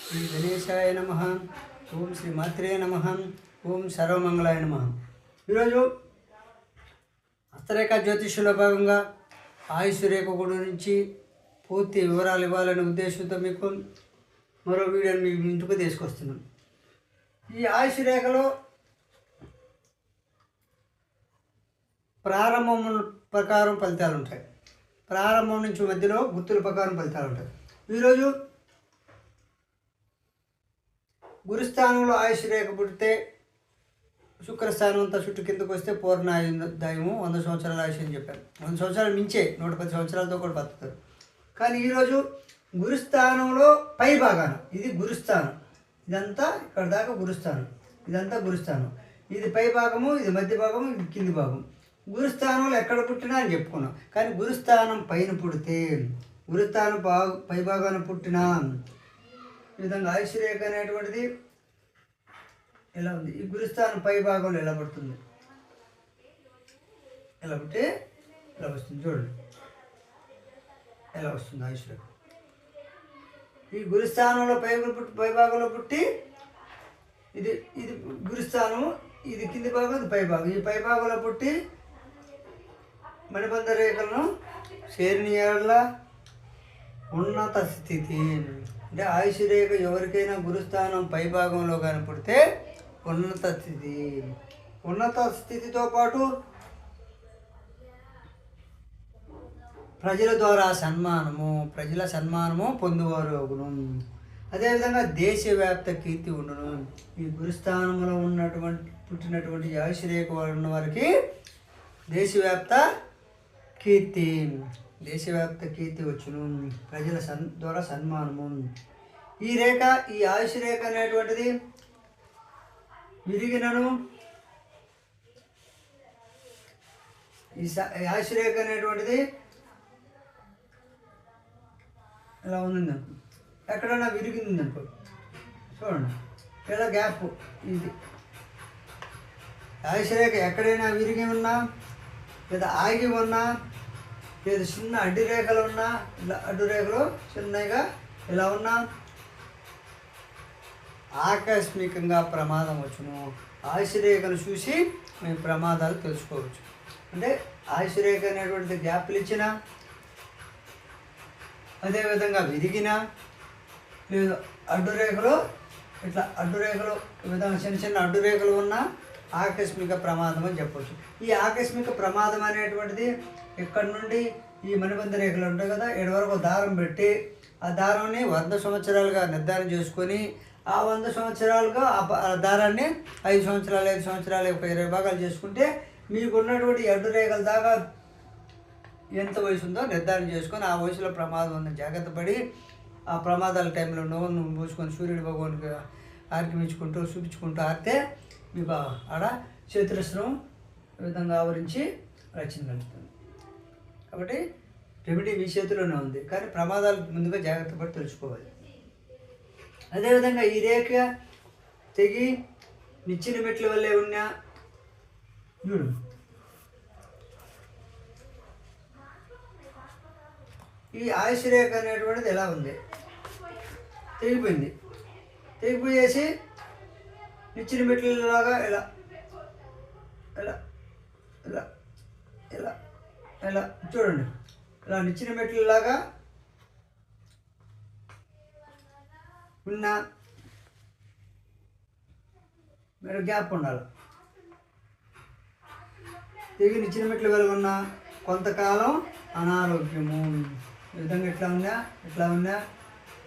శ్రీ గణేశాయ నమ. ఓం శ్రీ మాత్రే నమ. ఓం సర్వమంగళాయ నమ. ఈరోజు హస్తరేఖ జ్యోతిష్యంలో భాగంగా ఆయుష్ రేఖ గురించి పూర్తి వివరాలు ఇవ్వాలనే ఉద్దేశంతో మీకు మరో వీడియోని మీ ఇంటికి తీసుకొస్తున్నాం. ఈ ఆయుష్ రేఖలో ప్రారంభం ప్రకారం ఫలితాలు ఉంటాయి. ప్రారంభం నుంచి మధ్యలో గుర్తుల ప్రకారం ఫలితాలు ఉంటాయి. ఈరోజు గురుస్థానంలో ఆయుష్ రేఖ పుడితే శుక్రస్థానం అంతా చుట్టూ కిందకు వస్తే పూర్ణాయుదాయము 100 సంవత్సరాల ఆయుష్ అని చెప్పారు. 100 సంవత్సరాలు మించే 110 సంవత్సరాలతో కూడా బతుకుతారు. కానీ ఈరోజు గురుస్థానంలో పై భాగాన, ఇది గురుస్థానం, ఇదంతా ఇక్కడ దాకా గురుస్థానం, ఇదంతా గురుస్థానం, ఇది పై భాగము, ఇది మధ్య భాగము, ఇది కింది భాగం. గురుస్థానంలో ఎక్కడ పుట్టినా అని చెప్పుకున్నాం. కానీ గురుస్థానం పైన పుడితే, గురుస్థానం పై భాగాన పుట్టినా ఈ విధంగా ఆయుష్ రేఖ అనేటువంటిది ఎలా ఉంది. ఈ గురుస్థానం పై భాగంలో ఎలా పడుతుంది, ఎలా పుట్టి ఎలా వస్తుంది చూడండి, ఎలా వస్తుంది ఆయుష్ రేఖ. ఈ గురుస్థానంలో పై భాగంలో పుట్టి, ఇది ఇది గురుస్థానము, ఇది కింది భాగం, ఇది పై భాగం. ఈ పై భాగంలో పుట్టి మణిబంధ రేఖలను చేరిన ఉన్నత స్థితి అంటే ఆయుష్ రేఖ ఎవరికైనా గురుస్థానం పై భాగంలో కానీ పుడితే ఉన్నత స్థితి. ఉన్నత స్థితితో పాటు ప్రజల ద్వారా ప్రజల సన్మానము పొందువారు అగును. అదేవిధంగా దేశవ్యాప్త కీర్తి ఉండును. ఈ గురుస్థానంలో పుట్టినటువంటి ఆయుష్ రేఖ ఉన్న వారికి దేశవ్యాప్త కీర్తి వచ్చును. ప్రజల ద్వారా సన్మానము. ఈ రేఖ, ఈ ఆయుష్ రేఖ అనేటువంటిది విరిగినను, ఈ ఆయుష్ రేఖ అనేటువంటిది ఇలా ఉందండి అనుకో, ఎక్కడైనా విరిగింది అనుకో చూడండి, ఇలా గ్యాప్, ఇది ఆయుష్ రేఖ ఎక్కడైనా విరిగి ఉన్నా, లేదా ఆగి ఉన్నా, లేదా చిన్న అడ్డు రేఖలు ఉన్నా, ఇలా అడ్డు రేఖలు చిన్నగా ఇలా ఉన్నా ఆకస్మికంగా ప్రమాదం వచ్చును. ఆయుష్ రేఖను చూసి మేము ప్రమాదాలు తెలుసుకోవచ్చు. అంటే ఆయుష్ రేఖ అనేటువంటిది గ్యాప్లు ఇచ్చిన, అదేవిధంగా విరిగిన, లేదు అడ్డు రేఖలు, ఇట్లా అడ్డు రేఖలు ఈ విధంగా చిన్న చిన్న అడ్డు రేఖలు ఉన్నా ఆకస్మిక ప్రమాదం అని చెప్పవచ్చు. ఈ ఆకస్మిక ప్రమాదం అనేటువంటిది ఇక్కడ నుండి ఈ మణిబంధ రేఖలు ఉంటాయి కదా, ఎడ వరకు దారం పెట్టి ఆ దారాన్ని 100 సంవత్సరాలుగా నిర్ధారణ చేసుకొని ఆ 100 సంవత్సరాలుగా ఆ దారాన్ని 5 సంవత్సరాలు 20 భాగాలు చేసుకుంటే మీకు ఉన్నటువంటి అడ్డు రేఖల దాకా ఎంత వయసు ఉందో నిర్ధారణ చేసుకొని ఆ వయసులో ప్రమాదం ఉందని జాగ్రత్త పడి ఆ ప్రమాదాల టైంలో నోరు మూసుకొని సూర్యుడి భగవానికి ఆర్కిమించుకుంటూ చూపించుకుంటూ ఆడితే మీకు ఆడ చతురస్రం ఈ విధంగా ఆవరించి రచన కలుగుతుంది. కాబట్టి రెమెడీ మీ చేతిలోనే ఉంది, కానీ ప్రమాదాలు ముందుగా జాగ్రత్త పడి తెలుసుకోవాలి. అదేవిధంగా ఈ రేఖ తెగి నిచ్చిన మెట్ల వల్లే ఉన్నా చూడు, ఈ ఆయుష్ రేఖ అనేటువంటిది ఎలా ఉంది, తెగిపోయేసి నిచ్చిన మెట్లలాగా ఇలా ఇలా ఇలా ఇలా ఇలా చూడండి, ఇలా నిచ్చిన మెట్లలాగా ఉన్న మీరు గ్యాప్ ఉండాలి. తిరిగి నిచ్చిన మెట్ల వెలుగు ఉన్న కొంతకాలం అనారోగ్యము. ఈ విధంగా ఇట్లా ఉన్నా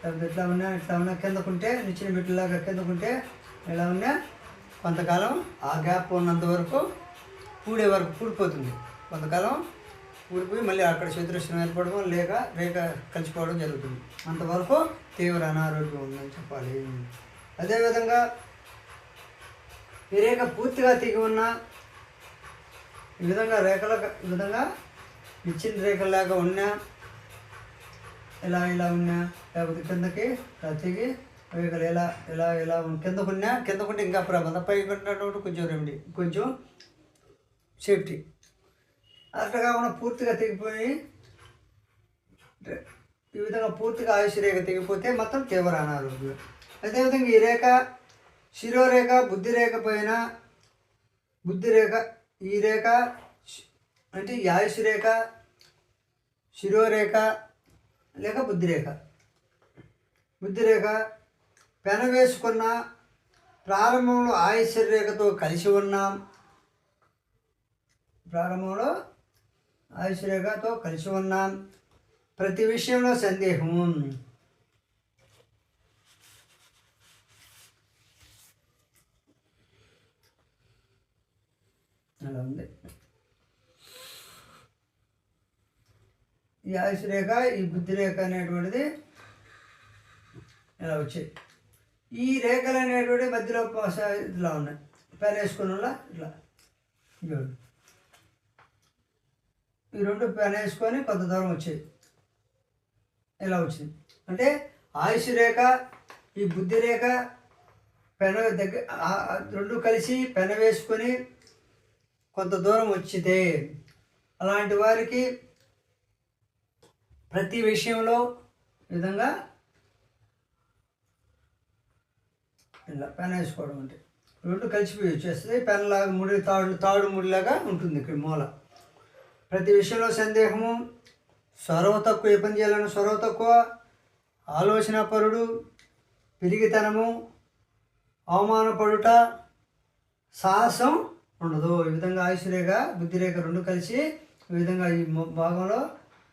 లేకపోతే ఇట్లా ఉన్నా కిందకుంటే నిచ్చిన మెట్లలాగా కిందకుంటే ఎలా ఉన్నా కొంతకాలం ఆ గ్యాప్ ఉన్నంత వరకు పూడిపోతుంది. కొంతకాలం ఊడిపోయి మళ్ళీ అక్కడ చతురస్రం ఏర్పడడం లేక రేఖ కలిసిపోవడం జరుగుతుంది. అంతవరకు తీవ్ర అనారోగ్యం ఉందని చెప్పాలి. అదేవిధంగా ఈ రేఖ పూర్తిగా తెగి ఉన్న ఈ విధంగా నిచ్చిన రేఖలాగా ఉన్నా, ఇలా ఉన్నా, లేకపోతే కిందకి తెగి రేఖలు ఇలా కిందకుంటే ఇంకా ప్రమాదం, పైకి ఉన్నటువంటి కొంచెం రెమెడీ, కొంచెం సేఫ్టీ. అట్లా కాకుండా పూర్తిగా తెగిపోయి ఈ విధంగా పూర్తిగా ఆయుష్ రేఖ తెగిపోతే మొత్తం తీవ్ర అనారోగ్యం. అదేవిధంగా ఈ రేఖ శిరోరేఖ బుద్ధిరేఖ పైన బుద్ధిరేఖ ఈ రేఖ అంటే ఈ ఆయుష్ రేఖ శిరోరేఖ లేక బుద్ధిరేఖ పెన వేసుకున్న ప్రారంభంలో ఆయుష్ రేఖతో కలిసి ఉన్నాం. ప్రతి విషయంలో సందేహము. అలా ఉంది. ఈ ఆయుష్ రేఖ ఈ బుద్ధి రేఖ అనేటువంటిది ఇలా వచ్చాయి. ఈ రేఖలు అనేటువంటి మధ్యలో ఇట్లా ఉన్నాయి. పెన్ వేసుకుని ఇట్లా చూడండి, ఈ రెండు పెన్ వేసుకొని కొంత దూరం వచ్చాయి. ఇలా వచ్చింది అంటే ఆయుష్ రేఖ ఈ బుద్ధి రేఖ పెన దగ్గర రెండు కలిసి పెన వేసుకొని కొంత దూరం వచ్చితే అలాంటి వారికి ప్రతి విషయంలో ఈ విధంగా ఇలా పెన్ వేసుకోవడం అంటే రెండు కలిసిపోయి వచ్చేస్తుంది. పెన్లాగా ముడి తాడు ముడిలాగా ఉంటుంది ఇక్కడ మూల. ప్రతి విషయంలో సందేహము, స్వరవ తక్కువ, ఏ పని చేయాలన్నా స్వరవ తక్కువ, ఆలోచన పరుడు, పిరిగితనము, అవమానపడుట, సాహసం ఉండదు. ఈ విధంగా ఆయుష్ రేఖ బుద్ధి రేఖ రెండు కలిసి ఈ విధంగా ఈ భాగంలో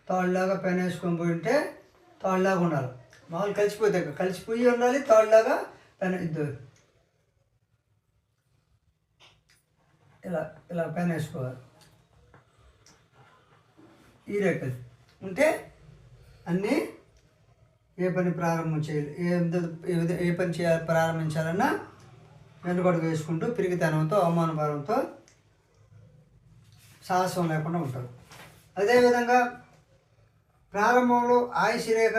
తాళ్ళలాగా పెన్ వేసుకొని పోయి ఉంటే తాళ్ళలాగా ఉండాలి. మామూలు కలిసిపోయి ఉండాలి. తాళ్ళలాగా పెన్ ఇలా పెన్ వేసుకోవాలి. ఈ రేఖలు ఉంటే అన్నీ ఏ పని ప్రారంభం చేయాలి, ఏ పని చేయాలి ప్రారంభించాలన్నా వెనుకడుగు వేసుకుంటూ పిరిగితనంతో అవమానభారంతో సాహసం లేకుండా ఉంటారు. అదేవిధంగా ప్రారంభంలో ఆయుష్ రేఖ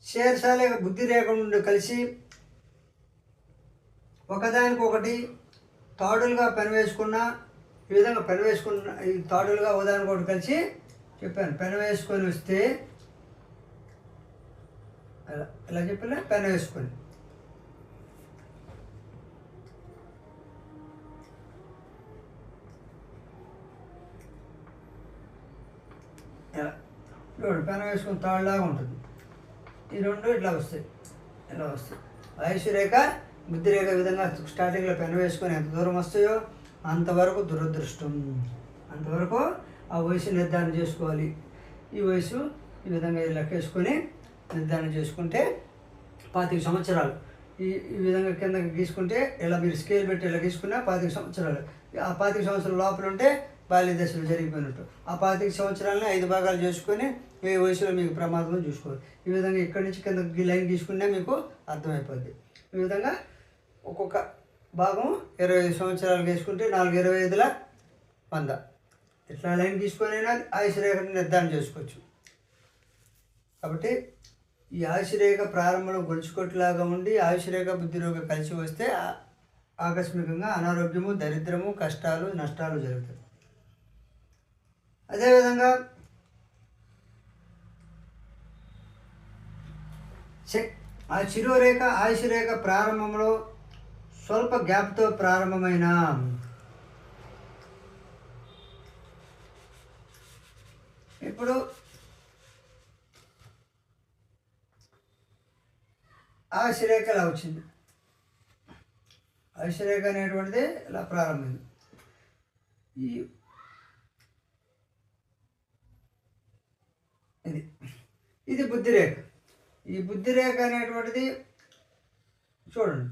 శీర్షాలేఖ బుద్ధి రేఖ నుండి కలిసి ఒకదానికొకటి తాడులుగా పెన్ వేసుకున్న ఈ విధంగా పెన్ వేసుకున్న ఈ తాడులుగా ఒకదానికొకటి కలిసి చెప్పాను. పెన్ వేసుకొని వస్తే ఇలా చెప్పిన పెన్ వేసుకొని చూడు పెన వేసుకుని తాళ్ళలాగా ఉంటుంది. ఈ రెండు ఇలా వస్తాయి. ఆయుష్ రేఖ బుద్ధి రేఖ విధంగా స్టార్టింగ్లో పెన వేసుకొని ఎంత దూరం వస్తాయో అంతవరకు దురదృష్టం. అంతవరకు ఆ వయసు నిర్ధారణ చేసుకోవాలి. ఈ వయసు ఈ విధంగా లెక్కేసుకొని నిర్ధారణ చేసుకుంటే 25 సంవత్సరాలు ఈ విధంగా కిందకి గీసుకుంటే ఇలా మీరు స్కేల్ పెట్టి ఇలా గీసుకున్నా 25 సంవత్సరాలు. ఆ 25 సంవత్సరాల లోపల ఉంటే బాల్య దశలు జరిగిపోయినట్టు. ఆ 25 సంవత్సరాలని 5 భాగాలు చేసుకొని ఏ వయసులో మీకు ప్రమాదం చూసుకోవాలి. ఈ విధంగా ఇక్కడి నుంచి కింద లైన్ తీసుకున్నా మీకు అర్థమైపోద్ది. ఈ విధంగా ఒక్కొక్క భాగం 25 సంవత్సరాలు వేసుకుంటే 4 25 100 ఇట్లా లైన్ తీసుకొనైనా ఆయుష్ రేఖను నిర్ధారణ చేసుకోవచ్చు. కాబట్టి ఈ ఆయుష్ రేఖ ప్రారంభంలో గొలుచుకొట్టులాగా ఉండి ఆయుష్ రేఖ బుద్ధి రేఖ కలిసి వస్తే ఆకస్మికంగా అనారోగ్యము, దరిద్రము, కష్టాలు, నష్టాలు జరుగుతాయి. అదేవిధంగా ఆ శిరోరేఖ ఆయుష్ రేఖ ప్రారంభంలో స్వల్ప గ్యాప్తో ప్రారంభమైన ఇప్పుడు ఆయుష్ రేఖ ఇలా వచ్చింది. ఆయుష్ రేఖ అనేటువంటిది ఇలా ప్రారంభమైంది. ఇది బుద్ధి రేఖ. ఈ బుద్ధి రేఖ అనేటువంటిది చూడండి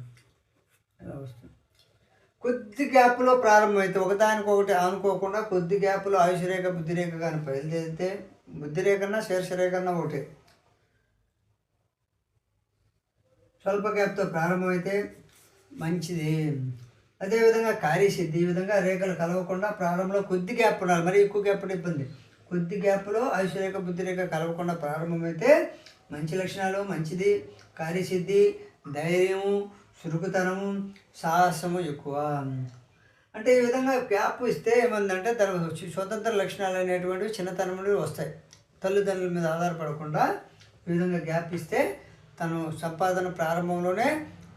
ఎలా వస్తుంది. కొద్ది గ్యాప్లో ప్రారంభమైతే ఒకదానికొకటి ఆనుకోకుండా కొద్ది గ్యాప్లో ఆయుష్ రేఖ బుద్ధి రేఖ కానీ బయలుదేరితే బుద్ధి రేఖన్నా శీర్ష రేఖన్నా ఒకటే. స్వల్ప గ్యాప్తో ప్రారంభమైతే మంచిది. అదేవిధంగా కార్యసిద్ధి. ఈ విధంగా రేఖలు కలవకుండా ప్రారంభంలో కొద్ది గ్యాప్ ఉండాలి. మరి ఎక్కువ గ్యాప్ ఇబ్బంది. కొద్ది గ్యాప్లో ఆయుష్ రేఖ బుద్ధి రేఖ కలవకుండా ప్రారంభమైతే మంచి లక్షణాలు, మంచిది, కార్యసిద్ధి, ధైర్యము, చురుకుతనము, సాహసము ఎక్కువ. అంటే ఈ విధంగా గ్యాప్ ఇస్తే ఏమందంటే తన స్వతంత్ర లక్షణాలు అనేటువంటివి చిన్నతనం నుండి వస్తాయి. తల్లిదండ్రుల మీద ఆధారపడకుండా ఈ విధంగా గ్యాప్ ఇస్తే తను సంపాదన ప్రారంభంలోనే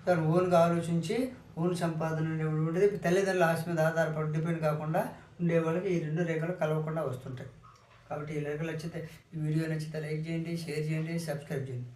తను ఓన్గా ఆలోచించి ఓన్ సంపాదన ఉండేది తల్లిదండ్రుల ఆశ మీద ఆధారపడి డిపెండ్ కాకుండా ఉండే వాళ్ళకి ఈ 2 రేఖలు కలవకుండా వస్తుంటాయి. కాబట్టి ఈ రేఖలు నచ్చితే, ఈ వీడియో నచ్చితే లైక్ చేయండి, షేర్ చేయండి, సబ్స్క్రైబ్ చేయండి.